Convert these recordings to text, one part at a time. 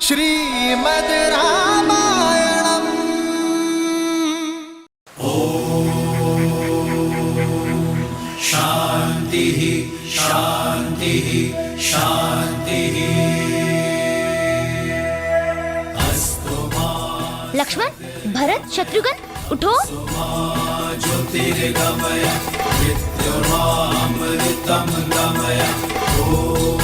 श्रीमद् रामायणम्। शांति शांति शांति। लक्ष्मण, भरत, शत्रुघ्न, उठो। ज्योतिर्गमय विद्युमामृतं गमय। ओम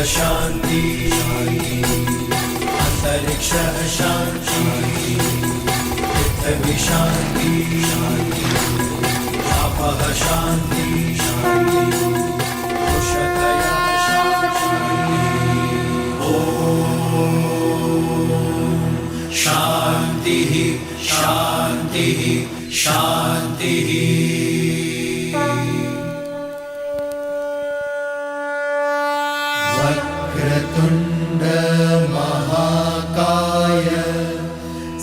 शांति अंतरिक्ष शांति पृथ्वी शांति आपः शांति उषतयः शांति शांति शांति। वक्रतुंड महाकाय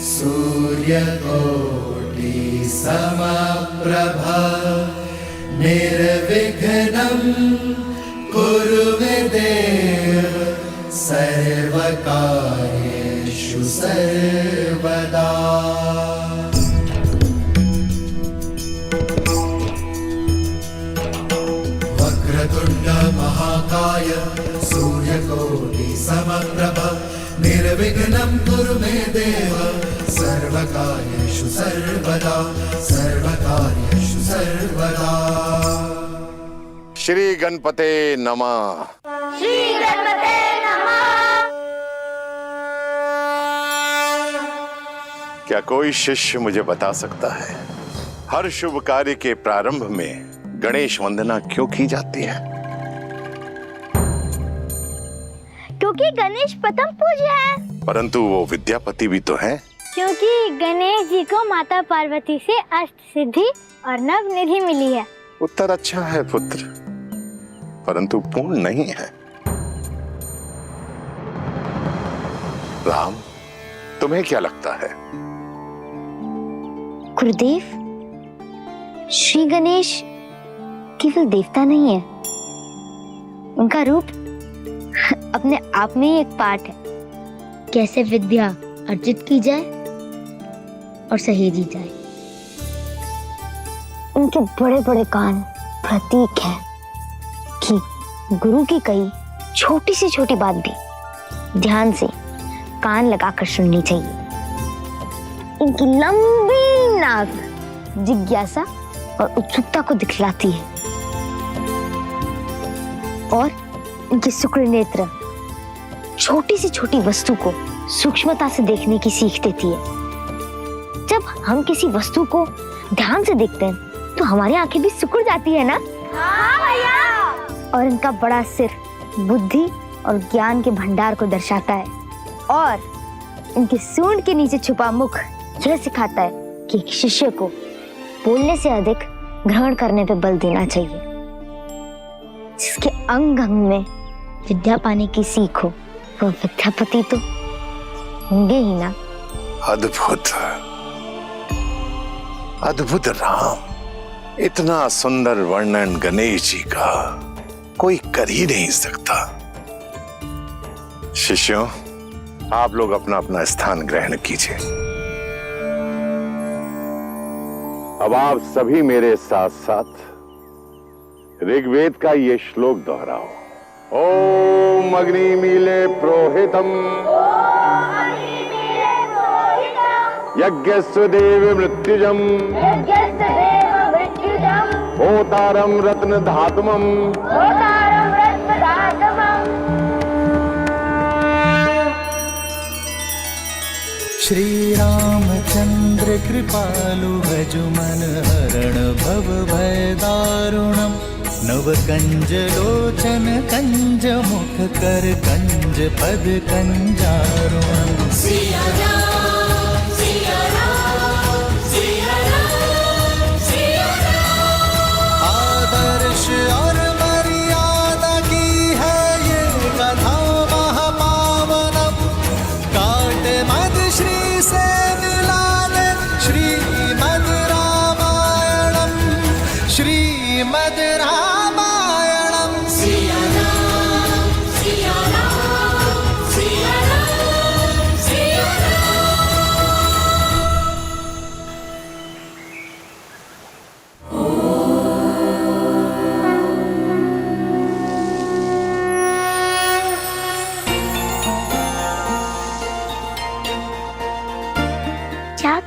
सूर्यकोटि समप्रभ निर्विघ्नं कुरु मे देव सर्वकार्येषु सर्वदा। वक्रतुंड महाकाय सूर्यकोटि समप्रभ निर्विघ्नं कुरु मे देव सर्वकार्येषु सर्वदा सर्वकार्येषु सर्वदा। श्री गणपते नमः। श्री गणपते नमः। क्या कोई शिष्य मुझे बता सकता है हर शुभ कार्य के प्रारंभ में गणेश वंदना क्यों की जाती है? क्योंकि गणेश प्रथम पूज्य है। परंतु वो विद्यापति भी तो हैं। क्योंकि गणेश जी को माता पार्वती से अष्ट सिद्धि और नव निधि मिली है। उत्तर अच्छा है पुत्र, परंतु पूर्ण नहीं है। राम, तुम्हें क्या लगता है? गुरुदेव, श्री गणेश केवल देवता नहीं है, उनका रूप अपने आप में ही एक पाठ है। कैसे विद्या अर्जित की जाए और सहेजी जाए। उनके बड़े बड़े कान प्रतीक है कि गुरु की कही छोटी से छोटी बात भी ध्यान से कान लगाकर सुननी चाहिए। इनकी लंबी नाक जिज्ञासा और उत्सुकता को दिखलाती है और इनके शुक्र नेत्र छोटी से छोटी वस्तु को सूक्ष्मता से देखने की सीख देती है। जब हम किसी वस्तु को ध्यान से देखते हैं तो हमारी आंखें भी सिकुड़ जाती है ना? हाँ भैया। और इनका बड़ा सिर बुद्धि और ज्ञान के भंडार को दर्शाता है और इनके सूंड के नीचे छुपा मुख यह सिखाता है कि एक शिष्य को बोलने से अधिक ग्रहण करने पे बल देना चाहिए। जिसके अंग अंग में विद्या पाने की सीख हो वो विद्यापति तो होंगे ही ना। अद्भुत अद्भुत राम, इतना सुंदर वर्णन गणेश जी का कोई कर ही नहीं सकता। शिष्यों, आप लोग अपना अपना स्थान ग्रहण कीजिए। अब आप सभी मेरे साथ साथ ऋग्वेद का ये श्लोक दोहराओ। ओम अग्निमीले प्रोहितम यज्ञस्य देव मृत्युजम होतारम रत्न धातुमम। श्री रामचंद्र कृपालु भजुमन हरण भव भय दारुणम। नव कंज लोचन कंज मुख कर कंज पद कंजारुणम। सिया राम सिया राम सिया राम सिया राम। आदर्श और मर्यादा की है ये कथा महापावनम। काट मद श्री से मिला ले श्रीमद् रामायणम। श्रीमद् रामायणम।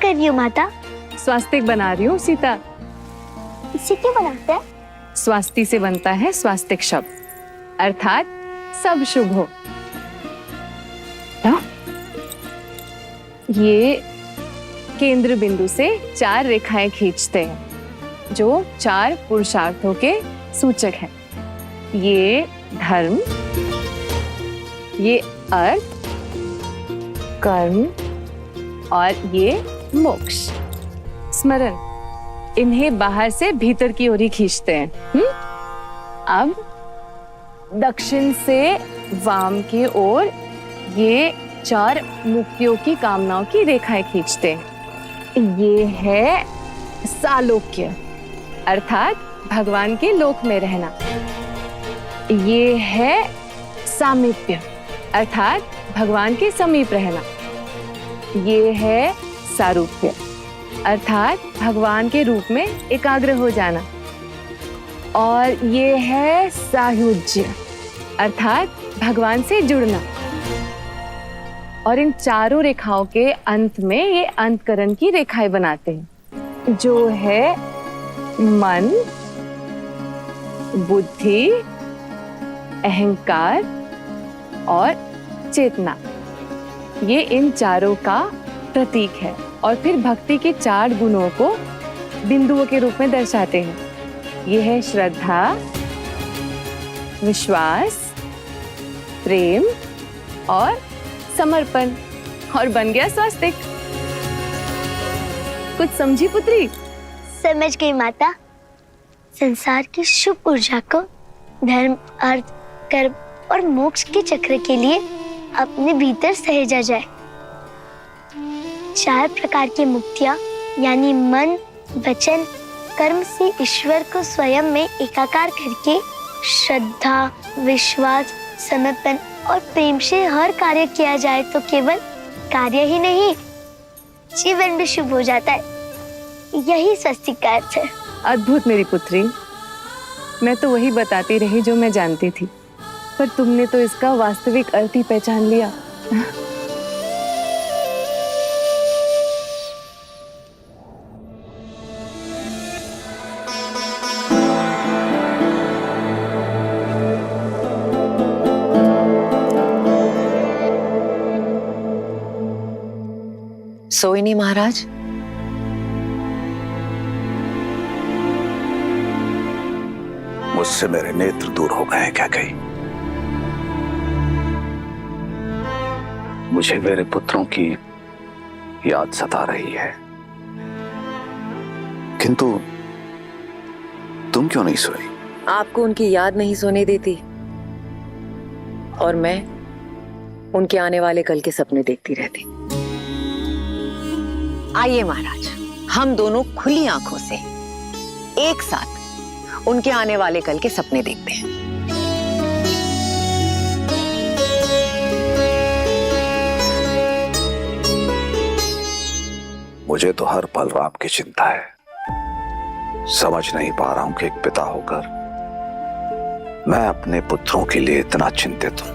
कर रही हो माता? स्वास्तिक बना रही हूँ सीता। इसे क्यों बनाते हैं? स्वास्ति से बनता है स्वास्तिक शब्द, अर्थात सब शुभ हो। ना? ये केंद्र बिंदु से 4 रेखाएं खींचते हैं जो 4 पुरुषार्थों के सूचक हैं। ये धर्म, ये अर्थ, कर्म और ये मोक्ष। स्मरण, इन्हें बाहर से भीतर की ओर ही खींचते हैं। अब दक्षिण से वाम की ओर ये 4 मुक्तियों की कामनाओं की रेखाएं खींचते हैं। ये है सालोक्य, अर्थात भगवान के लोक में रहना। ये है सामीप्य, अर्थात भगवान के समीप रहना। ये है सारूप्य, अर्थात भगवान के रूप में एकाग्र हो जाना। और ये है सायुज्य, अर्थात भगवान से जुड़ना। और इन चारों रेखाओं के अंत में ये अंतकरण की रेखाएं बनाते हैं, जो है मन, बुद्धि, अहंकार और चेतना। ये इन चारों का प्रतीक है और फिर भक्ति के 4 गुणों को बिंदुओं के रूप में दर्शाते हैं। ये है श्रद्धा, विश्वास, प्रेम और समर्पण। और बन गया स्वास्तिक। कुछ समझी पुत्री? समझ गई माता। संसार की शुभ ऊर्जा को धर्म, अर्थ, कर्म और मोक्ष के चक्र के लिए अपने भीतर सहेजा जाए। 4 प्रकार की मुक्तियां यानी मन, वचन, कर्म से ईश्वर को स्वयं में एकाकार करके श्रद्धा, विश्वास, समर्पण और प्रेम से हर कार्य किया जाए तो केवल कार्य ही नहीं, जीवन भी शुभ हो जाता है। यही स्वस्तिक का अर्थ है। अद्भुत मेरी पुत्री। मैं तो वही बताती रही जो मैं जानती थी, पर तुमने तो इसका वास्तविक अर्थ ही पहचान लिया। सोए नहीं महाराज? मुझसे मेरे नेत्र दूर हो गए हैं क्या कहीं? मुझे मेरे पुत्रों की याद सता रही है, किंतु तुम क्यों नहीं सोई? आपको उनकी याद नहीं सोने देती और मैं उनके आने वाले कल के सपने देखती रहती। आइए महाराज, हम दोनों खुली आंखों से एक साथ उनके आने वाले कल के सपने देखते हैं। मुझे तो हर पल राम की चिंता है। समझ नहीं पा रहा हूं कि एक पिता होकर मैं अपने पुत्रों के लिए इतना चिंतित हूं,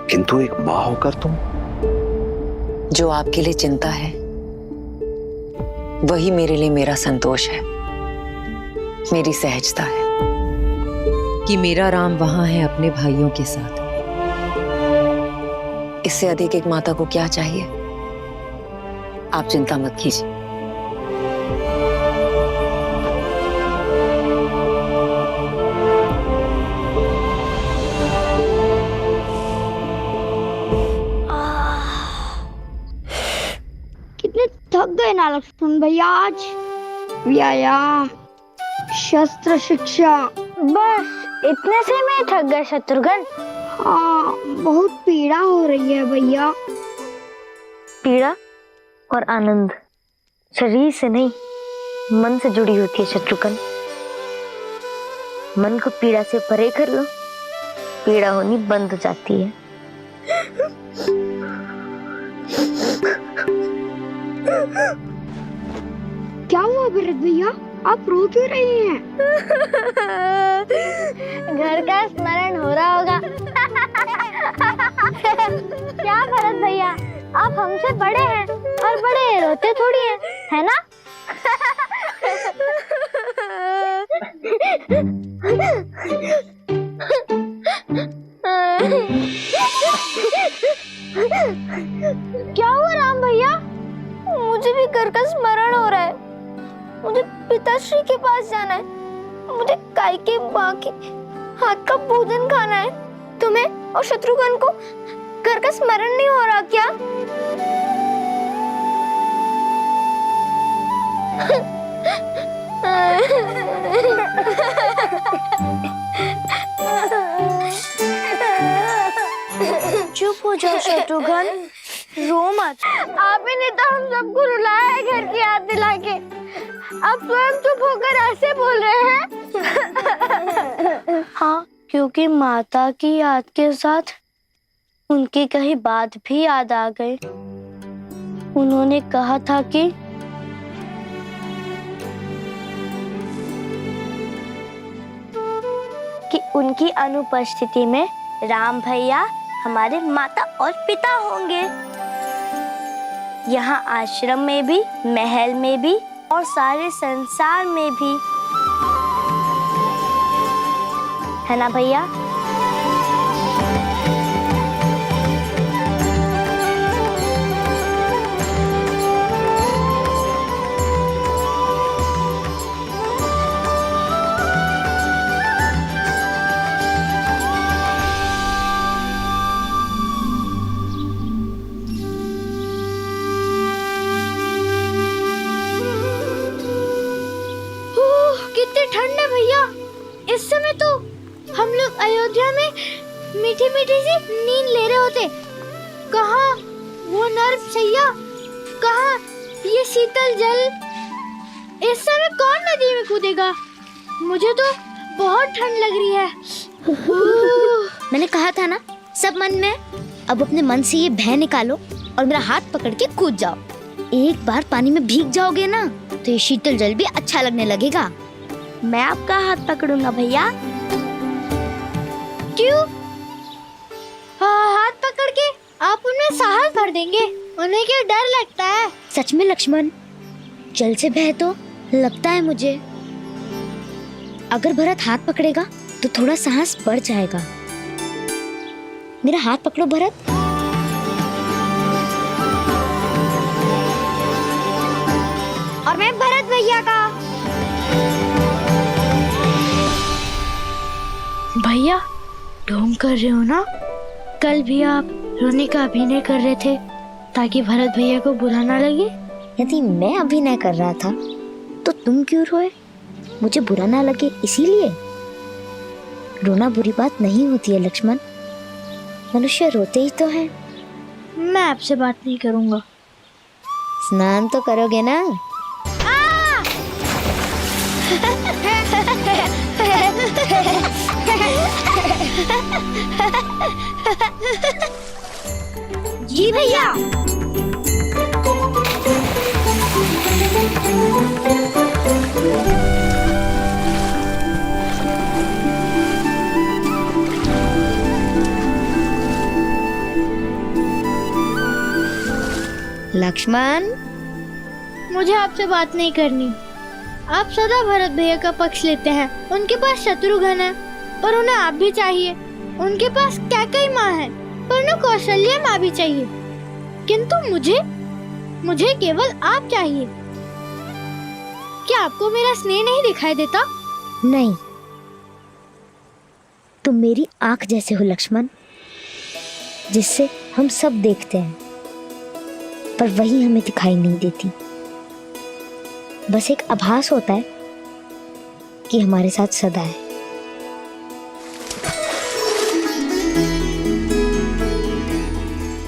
किंतु एक मां होकर तुम। जो आपके लिए चिंता है वही मेरे लिए मेरा संतोष है, मेरी सहजता है कि मेरा राम वहां है अपने भाइयों के साथ। इससे अधिक एक माता को क्या चाहिए? आप चिंता मत कीजिए। कितने थक गए ना लक्ष्मण भैया आज। व्यायाम, शस्त्र शिक्षा, बस इतने से मैं थक गए शत्रुघ्न। हाँ, बहुत पीड़ा हो रही है भैया। पीड़ा और आनंद शरीर से नहीं, मन से जुड़ी होती है शत्रुघ्न। मन को पीड़ा से परे कर लो, पीड़ा होनी बंद हो जाती है। क्या हुआ भरत भैया, आप रो क्यों रहे हैं? घर का स्मरण हो रहा होगा। क्या भरत भैया, आप हमसे बड़े हैं और बड़े रोते थोड़ी हैं, है ना? क्या हुआ राम भैया? मुझे भी घर का स्मरण हो रहा है। मुझे पिताश्री के पास जाना है। मुझे काई माँ के हाथ का भोजन खाना है। तुम्हें और शत्रुघ्न को घर का स्मरण नहीं हो रहा क्या? चुप हो जाओ शत्रुघ्न, रो मत। आप ही ने तो हम सबको रुलाया है घर की याद दिला के। आप स्वयं चुप होकर ऐसे बोल रहे हैं। हाँ, क्योंकि माता की याद के साथ उनकी कही बात भी याद आ गई। उन्होंने कहा था कि उनकी अनुपस्थिति में राम भैया हमारे माता और पिता होंगे। यहाँ आश्रम में भी, महल में भी और सारे संसार में भी, है ना भैया? ठंड है भैया। इस समय तो हम लोग अयोध्या में मीठी मीठी सी नींद ले रहे होते। कहाँ वो नर्म सैया, कहाँ ये शीतल जल। इस समय कौन नदी में कूदेगा? मुझे तो बहुत ठंड लग रही है। मैंने कहा था ना, सब मन में। अब अपने मन से ये भय निकालो और मेरा हाथ पकड़ के कूद जाओ। एक बार पानी में भीग जाओगे ना तो ये शीतल जल भी अच्छा लगने लगेगा। मैं आपका हाथ पकड़ूंगा भैया। क्यों? हाथ पकड़ के आप उनमें साहस भर देंगे? उन्हें क्या डर लगता है? सच में लक्ष्मण, जल से भय तो लगता है मुझे। अगर भरत हाथ पकड़ेगा तो थोड़ा साहस बढ़ जाएगा। मेरा हाथ पकड़ो भरत। और मैं भरत भैया का। भैया, ढोंग कर रहे हो ना? कल भी आप रोने का अभिनय कर रहे थे ताकि भरत भैया को बुरा ना लगे। यदि मैं अभिनय कर रहा था तो तुम क्यों रोए? मुझे बुरा ना लगे इसीलिए? रोना बुरी बात नहीं होती है लक्ष्मण, मनुष्य रोते ही तो है। मैं आपसे बात नहीं करूंगा। स्नान तो करोगे ना? जी भैया। लक्ष्मण, मुझे आपसे बात नहीं करनी। आप सदा भरत भैया का पक्ष लेते हैं। उनके पास शत्रुघ्न है पर उन्हें आप भी चाहिए। उनके पास कैकेयी माँ है पर उन्हें कौशल्या माँ भी चाहिए। किंतु मुझे केवल आप चाहिए। क्या आपको मेरा स्नेह नहीं दिखाई देता? नहीं, तुम मेरी आंख जैसे हो लक्ष्मण, जिससे हम सब देखते हैं पर वही हमें दिखाई नहीं देती। बस एक आभास होता है कि हमारे साथ सदा है।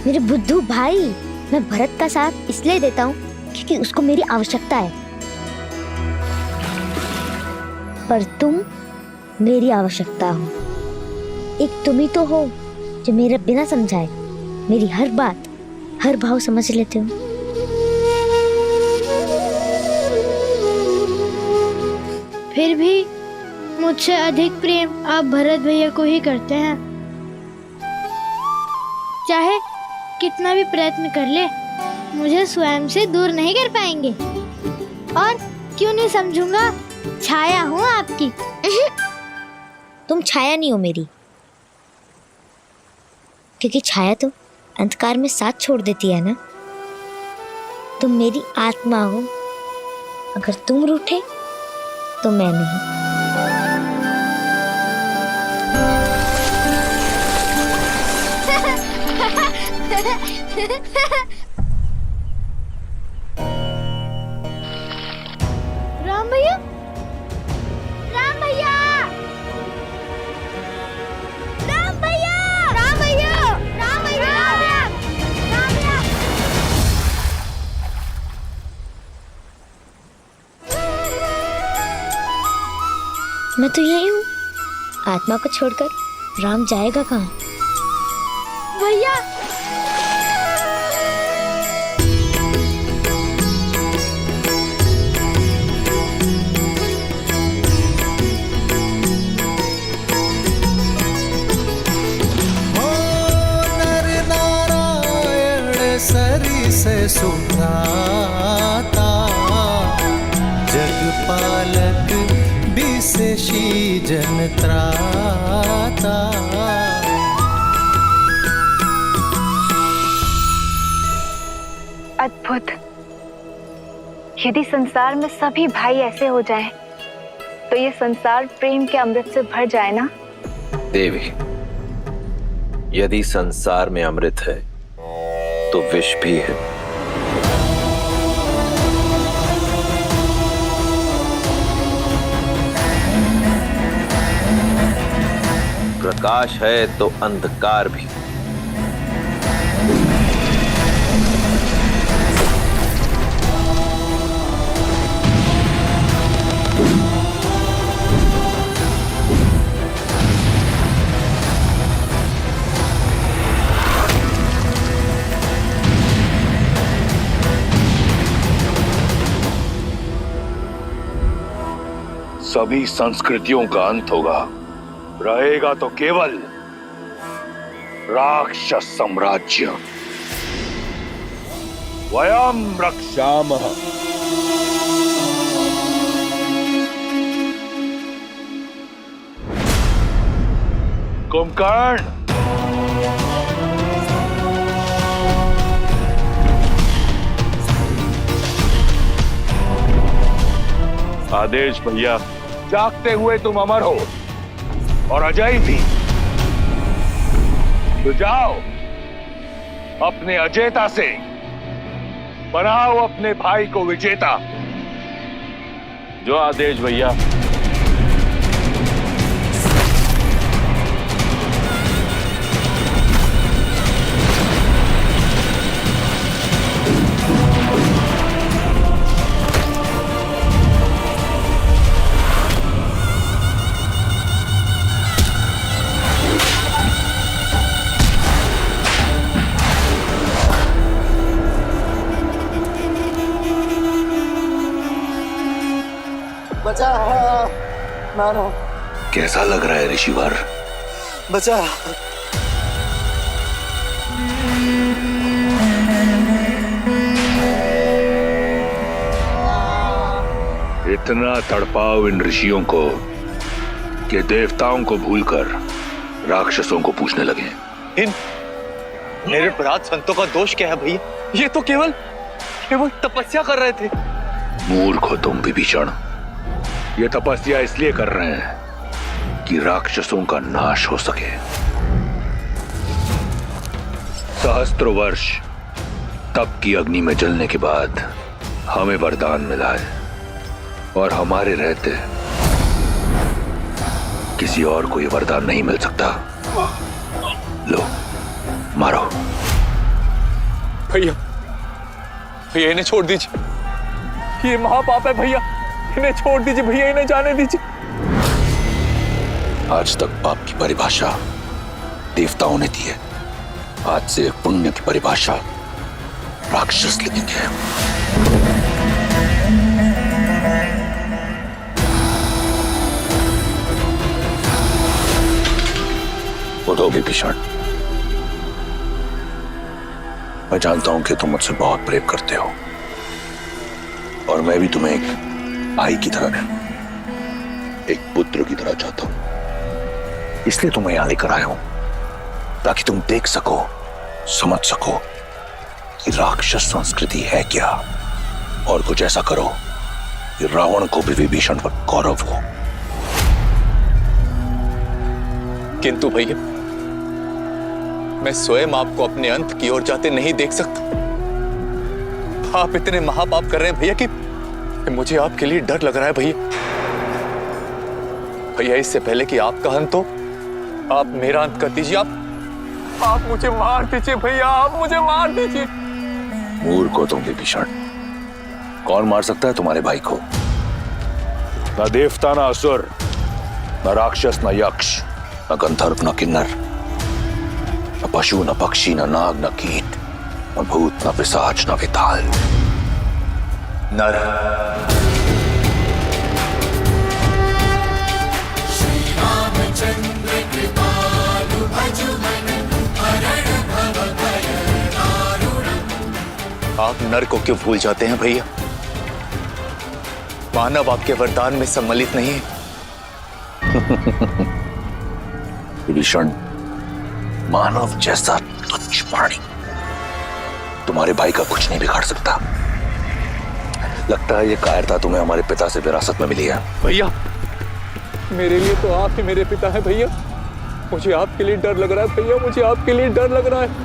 मेरे बुद्धू भाई, मैं भरत का साथ इसलिए देता हूँ क्योंकि उसको मेरी आवश्यकता है, पर तुम मेरी आवश्यकता हो। एक तुम ही तो हो जो मेरे बिना समझाए मेरी हर बात, हर भाव समझ लेते हो। फिर भी मुझसे अधिक प्रेम आप भरत भैया को ही करते हैं। चाहे कितना भी प्रयत्न कर ले, मुझे स्वयं से दूर नहीं कर पाएंगे। और क्यों नहीं समझूंगा, छाया हूँ आपकी। तुम छाया नहीं हो मेरी, क्योंकि छाया तो अंधकार में साथ छोड़ देती है ना। तुम मेरी आत्मा हो, अगर तुम रूठे तो मैं नहीं। राम भैया, राम भैया, राम भैया, राम भैया, राम भैया, राम भैया। मैं तो यही हूँ, आत्मा को छोड़कर राम जाएगा कहाँ? भैया, ओ नर नारायण सरी से सुभ्राता, जगपालक विशेषी जन त्राता। अद्भुत। यदि संसार में सभी भाई ऐसे हो जाएं, तो ये संसार प्रेम के अमृत से भर जाए ना। देवी, यदि संसार में अमृत है तो विष भी है। प्रकाश है तो अंधकार भी। सभी संस्कृतियों का अंत होगा, रहेगा तो केवल राक्षस साम्राज्य। वयम रक्षामः। कुंभकर्ण, आदेश भैया। जागते हुए तुम अमर हो और अजय भी। तो जाओ, अपने अजेता से बनाओ अपने भाई को विजेता। जो आदेश भैया। बचा, मारो। कैसा लग रहा है ऋषिवर? बचा। इतना तड़पाओ इन ऋषियों को कि देवताओं को भूलकर राक्षसों को पूछने लगे। इन मेरे अपराध संतों का दोष क्या है भैया? ये तो केवल तपस्या कर रहे थे। मूर्ख हो तुम विभीषण। ये तपस्या इसलिए कर रहे हैं कि राक्षसों का नाश हो सके। सहस्त्रों वर्ष तप की अग्नि में जलने के बाद हमें वरदान मिला है, और हमारे रहते किसी और को ये वरदान नहीं मिल सकता। लो, मारो। भैया, भैया इन्हें छोड़ दीजिए, ये महापाप है भैया, इन्हें छोड़ दीजिए भैया, इन्हें जाने दीजिए। आज तक पाप की परिभाषा देवताओं ने दी है, आज से पुण्य की परिभाषा राक्षस लिखेंगे। उठो विभीषण, मैं जानता हूं कि तुम मुझसे बहुत प्रेम करते हो और मैं भी तुम्हें एक भाई की तरह नहीं, एक पुत्र की तरह चाहता हूं। इसलिए तुम्हें यहां लेकर आया हूं ताकि तुम देख सको, समझ सको कि राक्षस संस्कृति है क्या, और कुछ ऐसा करो कि रावण को भी विभीषण पर गौरव हो। किंतु भैया, मैं स्वयं आपको अपने अंत की ओर जाते नहीं देख सकता। आप इतने महापाप कर रहे हैं भैया कि मुझे आपके लिए डर लग रहा है भैया। भैया, इससे पहले कि आपका अंत हो, आप मेरा अंत कर दीजिए। आप मुझे मार दीजिए भैया, आप मुझे मार दीजिए। मूर्ख हो तुम विभीषण। कौन मार सकता है तुम्हारे भाई को? न देवता, न असुर, न राक्षस, न यक्ष, न गंधर्व, न किन्नर, न पशु, न पक्षी, न नाग, न कीट, न भूत, न पिशाच, न विताल, नर। आप नर को क्यों भूल जाते हैं भैया? मानव आपके वरदान में सम्मिलित नहीं है। विभीषण, मानव जैसा तुच्छ प्राणी तुम्हारे भाई का कुछ नहीं बिगाड़ सकता। लगता है ये कायरता तुम्हें हमारे पिता से विरासत में मिली है। भैया, मेरे लिए तो आप ही मेरे पिता हैं भैया। मुझे आपके लिए डर लग रहा है भैया, मुझे आपके लिए डर लग रहा है।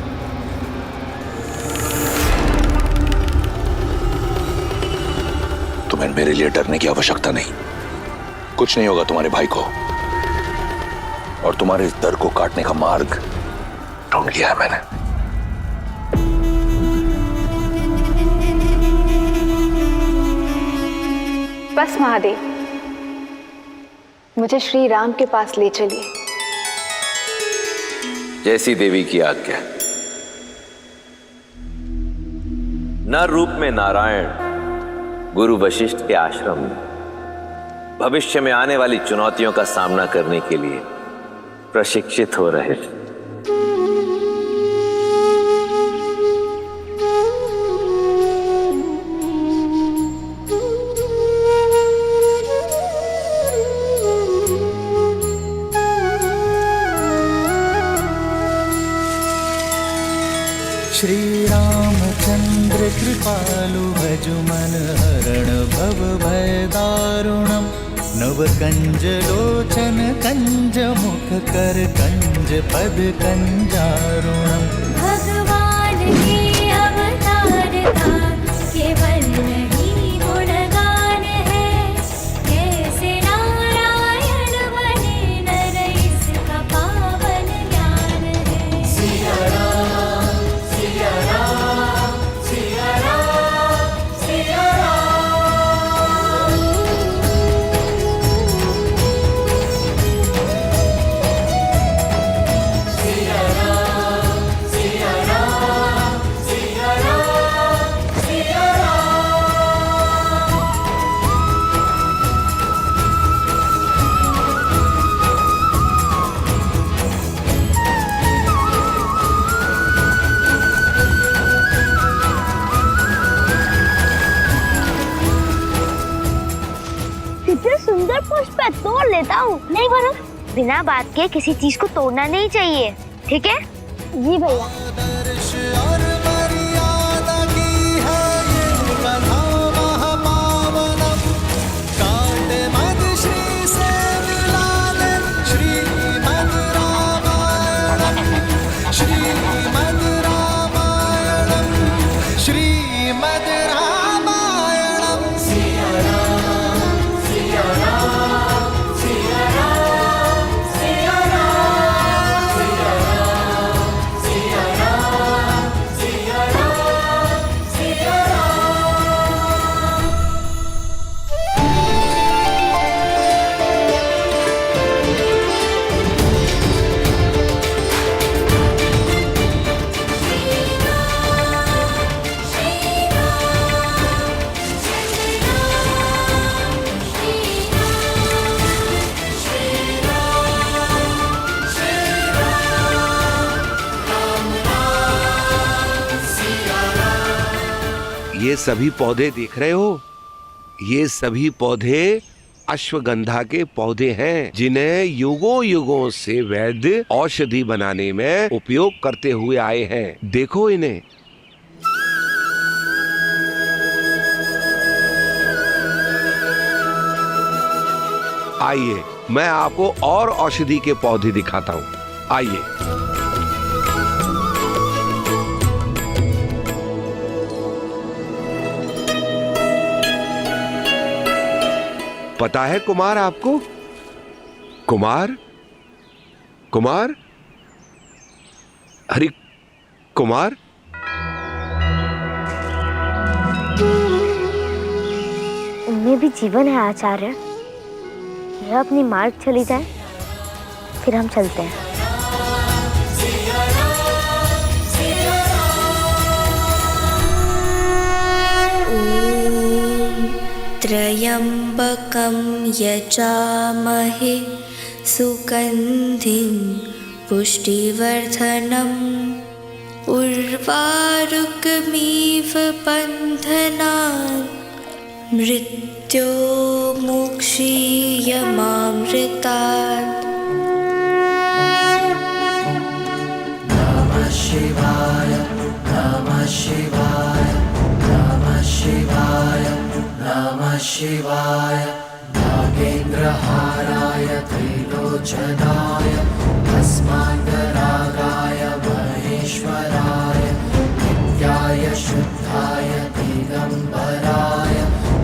तुम्हें मेरे लिए डरने की आवश्यकता नहीं। कुछ नहीं होगा तुम्हारे भाई को, और तुम्हारे इस डर को काटने का मार्ग ढूंढ लिया है मैंने। बस महादेव, मुझे श्री राम के पास ले चलिए। जैसी देवी की आज्ञा। नर रूप में नारायण गुरु वशिष्ठ के आश्रम में भविष्य में आने वाली चुनौतियों का सामना करने के लिए प्रशिक्षित हो रहे थे। श्री रामचंद्र कृपालु भजु मन हरण भव भय दारुणम नव कंज लोचन कंज मुख कर कंज पद कंजारुणम। भगवान के अवतार का केवल नहीं गुणगान है, कैसे नारायण बने नर इसका पावन ज्ञान है। सिया राम, सिया राम, सिया राम, सिया राम। सिया राम, सिया राम, सिया राम, सिया राम। कितने सुंदर पुष्प है, तोड़ लेता हूँ। नहीं भरत, बिना बात के किसी चीज को तोड़ना नहीं चाहिए, ठीक है? जी भैया। आदर्श और मर्यादा की है ये कथा महापावनम। काट मद श्री से मिला ले श्रीमद् रामायणम, श्रीमद् रामायणम, श्रीमद् रामायणम। सिया राम, सिया राम, सिया राम, सिया राम, सिया राम, सिया राम, सिया ये सभी पौधे देख रहे हो? ये सभी पौधे अश्वगंधा के पौधे हैं, जिन्हें युगों युगों से वैद्य औषधि बनाने में उपयोग करते हुए आए हैं। देखो इन्हें। आइए, मैं आपको और औषधि के पौधे दिखाता हूँ। आइए। पता है कुमार आपको? कुमार? कुमार? अरे कुमार? उनमें भी जीवन है आचार्य। यह अपनी मार्ग चली जाए, फिर हम चलते हैं। त्र्यम्बकं यजामहे सुगन्धिं पुष्टिवर्धनम् उर्वारुकमिव बन्धनान् मृत्योर्मुक्षीयमामृतात्। नमः शिवाय, नमः शिवाय, नमः शिवाय, नमः शिवाय। नागेन्द्रहाराय त्रिलोचनाय भस्माङ्गरागाय महेश्वराय नित्याय शुद्धाय दिगम्बराय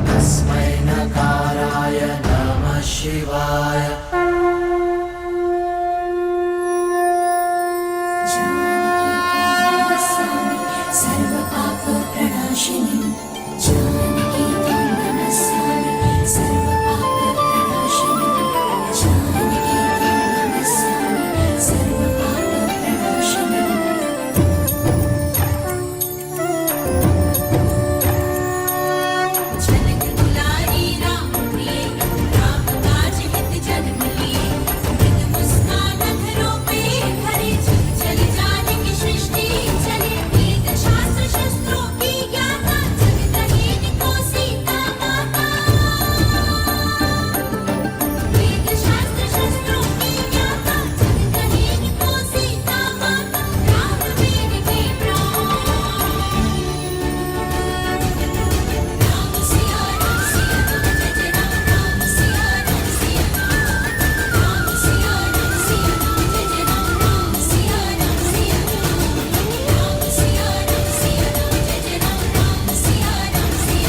तस्मै नकाराय नमः शिवाय। सर्वपापप्रणाशिनी जानकी त्वं नमस्यामि। सर्वपापप्रणाशिनी जानकी त्वं नमस्यामि। सर्वपापप्रणाशिनी जनक दुलारी राम प्रिय राम काज हित जन मिलिए। मृद मुस्कान अधरों पे हरे चल जानकी सृष्टि चले। वेद शास्त्र शस्त्रों की ज्ञाता जगदहीन को सीता माता। वेद शास्त्र शस्त्रों की ज्ञाता जगदहीन को सीता माता। राम वीर के प्राण राम सिया राम सिया राम जय जय राम। राम सिया राम सिया राम सिया राम सिया राम जय जय राम। राम सिया राम सिया राम सिया राम सिया राम जय जय राम। राम सिया राम सिया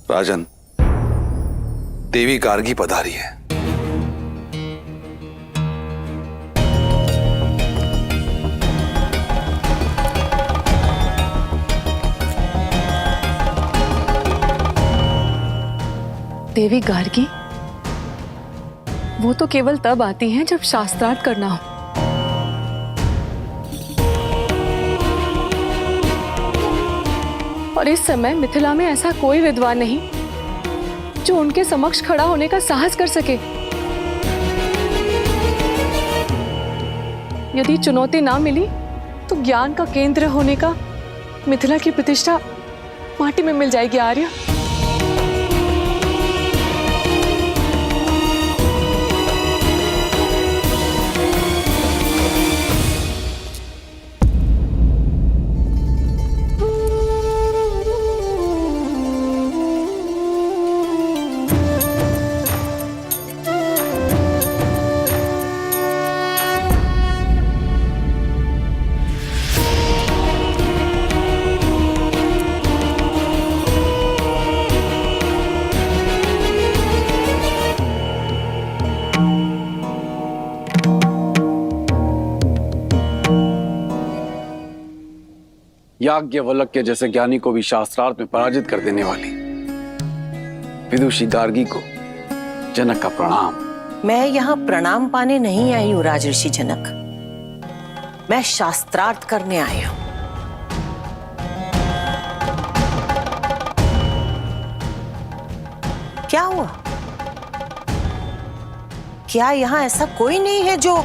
राजन, देवी गार्गी पधारी है। देवी गार्गी? वो तो केवल तब आती हैं जब शास्त्रार्थ करना हो। और इस समय मिथिला में ऐसा कोई विद्वान नहीं जो उनके समक्ष खड़ा होने का साहस कर सके। यदि चुनौती ना मिली तो ज्ञान का केंद्र होने का मिथिला की प्रतिष्ठा माटी में मिल जाएगी आर्य। याज्ञवल्क्य के जैसे ज्ञानी को भी शास्त्रार्थ में पराजित कर देने वाली विदुषी गार्गी को जनक का प्रणाम। मैं यहाँ प्रणाम पाने नहीं आई हूँ राजर्षि जनक, मैं शास्त्रार्थ करने आई हूँ। क्या हुआ? क्या यहाँ ऐसा कोई नहीं है जो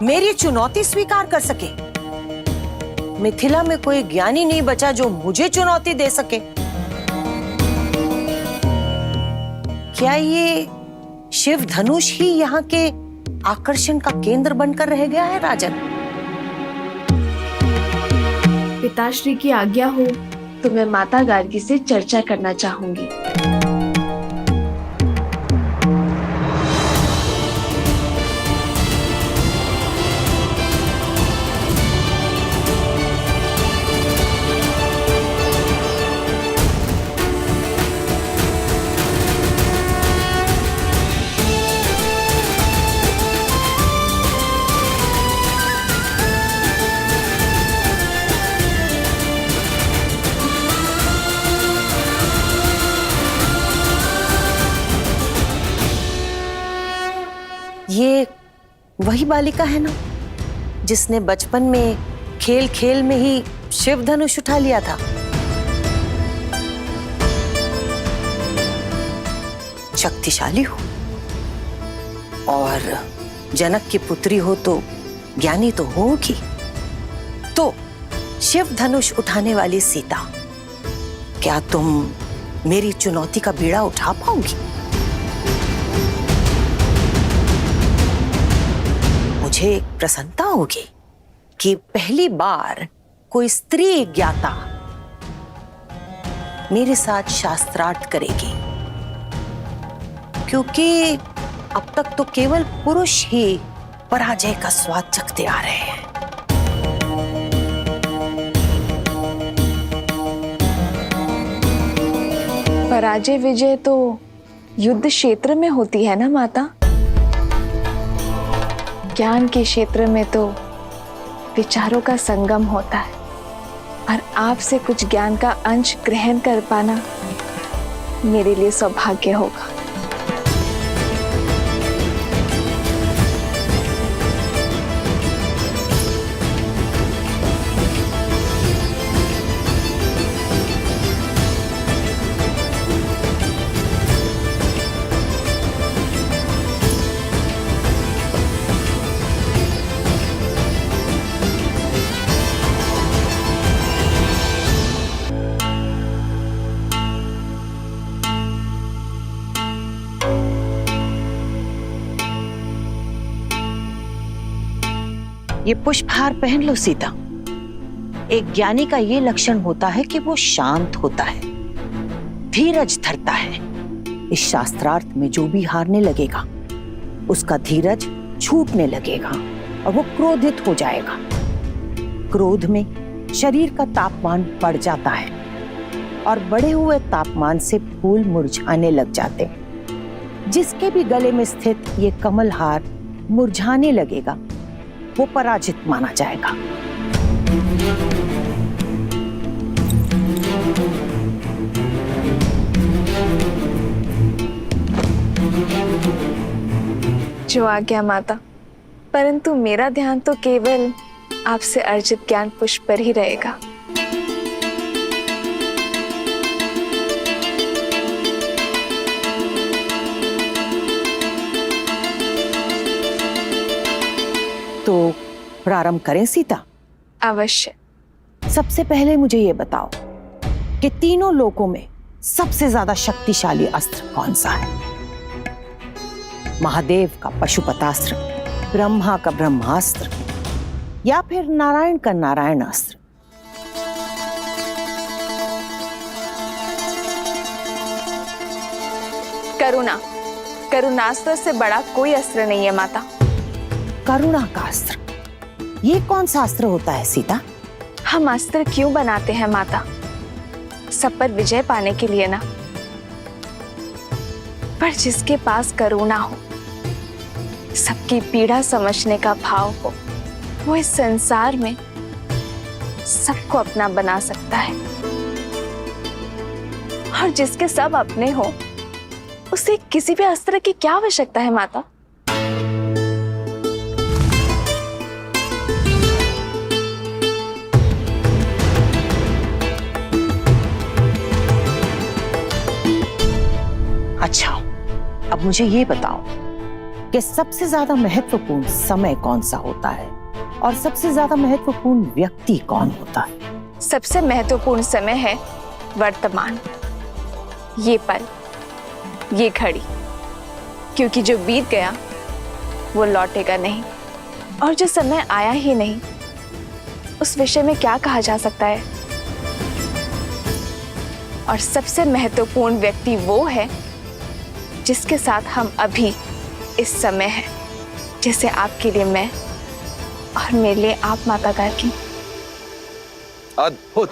मेरी चुनौती स्वीकार कर सके? मिथिला में कोई ज्ञानी नहीं बचा जो मुझे चुनौती दे सके। क्या ये शिव धनुष ही यहाँ के आकर्षण का केंद्र बनकर रह गया है राजन? पिताश्री की आज्ञा हो तो मैं माता गार्गी से चर्चा करना चाहूंगी। ये वही बालिका है ना जिसने बचपन में खेल खेल में ही शिव धनुष उठा लिया था? शक्तिशाली हो और जनक की पुत्री हो तो ज्ञानी तो होगी। तो शिव धनुष उठाने वाली सीता, क्या तुम मेरी चुनौती का बीड़ा उठा पाओगी? मुझे प्रसन्नता होगी कि पहली बार कोई स्त्री ज्ञाता मेरे साथ शास्त्रार्थ करेगी, क्योंकि अब तक तो केवल पुरुष ही पराजय का स्वाद चखते आ रहे हैं। पराजय विजय तो युद्ध क्षेत्र में होती है ना माता, ज्ञान के क्षेत्र में तो विचारों का संगम होता है और आपसे कुछ ज्ञान का अंश ग्रहण कर पाना मेरे लिए सौभाग्य होगा। ये पुष्पहार पहन लो सीता। एक ज्ञानी का ये लक्षण होता है कि वो शांत होता है, धीरज धरता है। इस शास्त्रार्थ में जो भी हारने लगेगा उसका धीरज छूटने लगेगा और वो क्रोधित हो जाएगा। क्रोध में शरीर का तापमान बढ़ जाता है और बढ़े हुए तापमान से फूल मुरझाने लग जाते हैं। जिसके भी गले में स्थित ये कमल हार मुरझाने लगेगा वो पराजित माना जाएगा। जो आज्ञा माता, परंतु मेरा ध्यान तो केवल आपसे अर्जित ज्ञान पुष्प पर ही रहेगा। तो प्रारंभ करें सीता? अवश्य। सबसे पहले मुझे ये बताओ कि तीनों लोकों में सबसे ज्यादा शक्तिशाली अस्त्र कौन सा है? महादेव का पशुपतास्त्र, ब्रह्मा का ब्रह्मास्त्र या फिर नारायण का नारायणास्त्र? करुणास्त्र से बड़ा कोई अस्त्र नहीं है माता। करुणा का अस्त्र, ये कौन सा अस्त्र होता है सीता? हम अस्त्र क्यों बनाते हैं माता? सब पर विजय पाने के लिए ना। पर जिसके पास करुणा हो, सबकी पीड़ा समझने का भाव हो, वो इस संसार में सबको अपना बना सकता है, और जिसके सब अपने हो उसे किसी भी अस्त्र की क्या आवश्यकता है माता? अच्छा, अब मुझे ये बताओ कि सबसे ज्यादा महत्वपूर्ण समय कौन सा होता है और सबसे ज्यादा महत्वपूर्ण व्यक्ति कौन होता है? सबसे महत्वपूर्ण समय है वर्तमान, ये पल, ये घड़ी, क्योंकि जो बीत गया वो लौटेगा नहीं, और जो समय आया ही नहीं उस विषय में क्या कहा जा सकता है। और सबसे महत्वपूर्ण व्यक्ति वो है जिसके साथ हम अभी इस समय हैं, जैसे आपके लिए मैं और मेरे लिए आप, माता गार्गी। अद्भुत।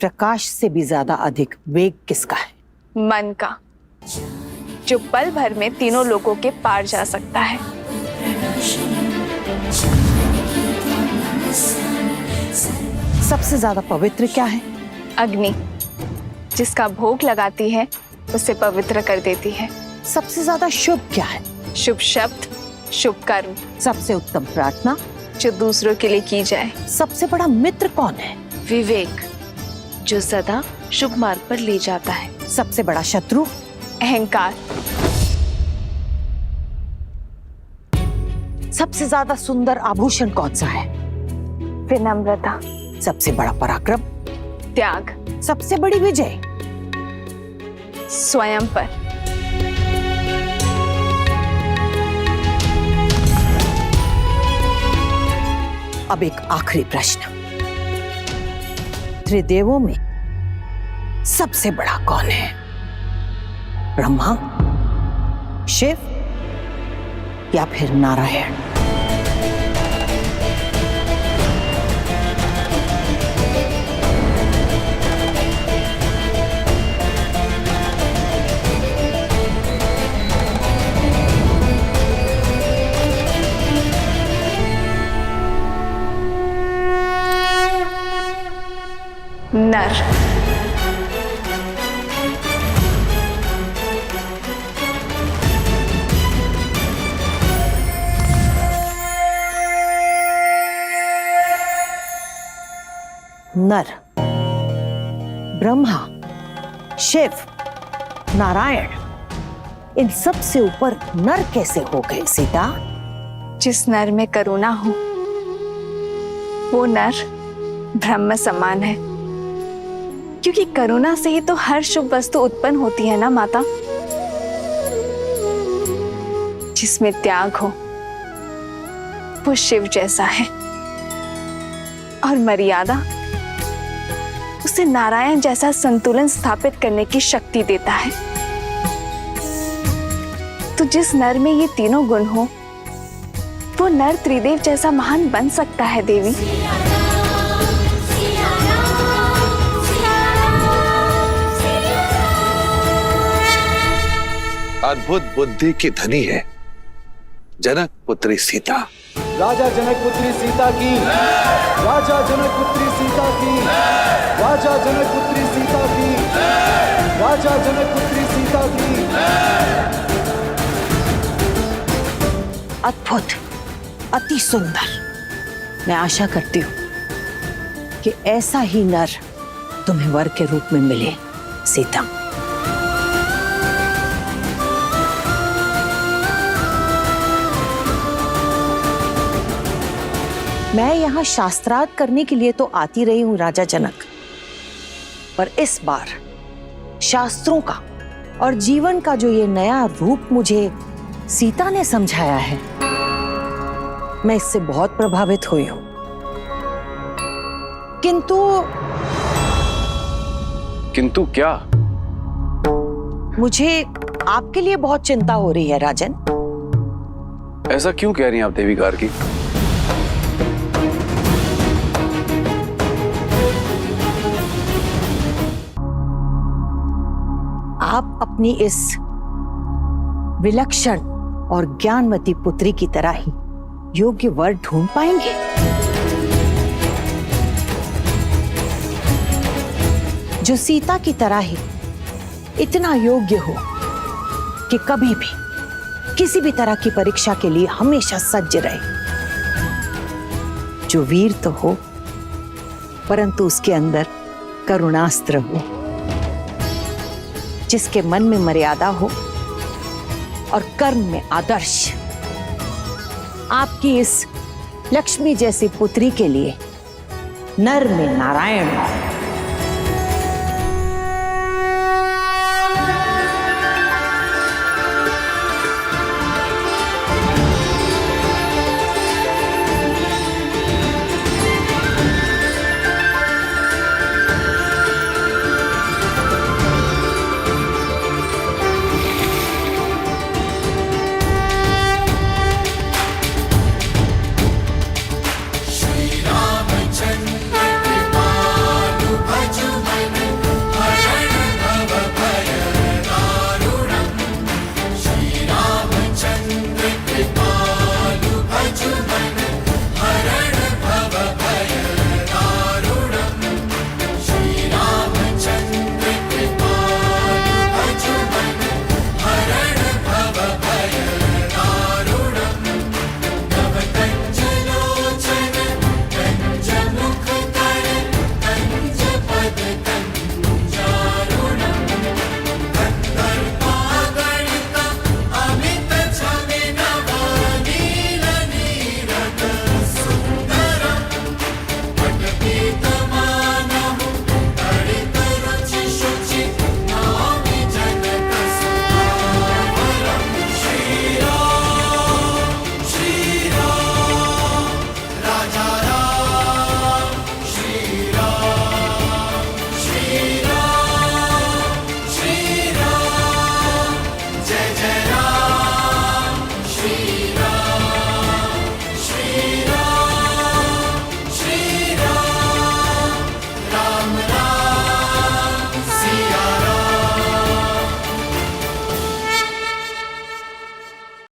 प्रकाश से भी ज्यादा अधिक वेग किसका है? मन का, जो पल भर में तीनों लोगों के पार जा सकता है। सबसे ज्यादा पवित्र क्या है? अग्नि, जिसका भोग लगाती है उसे पवित्र कर देती है। सबसे ज्यादा शुभ क्या है? शुभ शब्द, शुभ कर्म। सबसे उत्तम प्रार्थना, जो दूसरों के लिए की जाए। सबसे बड़ा मित्र कौन है? विवेक, जो सदा शुभ मार्ग पर ले जाता है। सबसे बड़ा शत्रु? अहंकार। सबसे ज्यादा सुंदर आभूषण कौन सा है? विनम्रता। सबसे बड़ा पराक्रम? त्याग। सबसे बड़ी विजय? स्वयं पर। अब एक आखिरी प्रश्न, त्रिदेवों में सबसे बड़ा कौन है? ब्रह्मा, शिव या फिर नारायण? नर। नर। ब्रह्मा, शिव, नारायण, इन सब से ऊपर नर कैसे हो गए सीता? जिस नर में करुणा हो वो नर ब्रह्म समान है, क्योंकि करुणा से ही तो हर शुभ वस्तु उत्पन्न होती है ना माता। जिसमें त्याग हो वो शिव जैसा है, और मर्यादा उसे नारायण जैसा संतुलन स्थापित करने की शक्ति देता है। तो जिस नर में ये तीनों गुण हो वो नर त्रिदेव जैसा महान बन सकता है देवी। अद्भुत बुद्धि की धनी है जनक पुत्री सीता। राजा जनक पुत्री सीता की, राजा जनक पुत्री सीता की, राजा जनक पुत्री सीता की, राजा जनक पुत्री सीता की। अद्भुत, अति सुंदर। मैं आशा करती हूँ कि ऐसा ही नर तुम्हें वर के रूप में मिले सीता। मैं यहाँ शास्त्रार्थ करने के लिए तो आती रही हूँ राजा जनक, पर इस बार शास्त्रों का और जीवन का जो ये नया रूप मुझे सीता ने समझाया है, मैं इससे बहुत प्रभावित हुई हूं। किंतु क्या? मुझे आपके लिए बहुत चिंता हो रही है राजन। ऐसा क्यों कह रही हैं आप देवी गार्गी? आप अपनी इस विलक्षण और ज्ञानवती पुत्री की तरह ही योग्य वर ढूंढ पाएंगे? जो सीता की तरह ही इतना योग्य हो कि कभी भी किसी भी तरह की परीक्षा के लिए हमेशा सज्ज रहे। जो वीर तो हो परंतु उसके अंदर करुणास्त्र हो, जिसके मन में मर्यादा हो और कर्म में आदर्श। आपकी इस लक्ष्मी जैसी पुत्री के लिए नर में नारायण हो।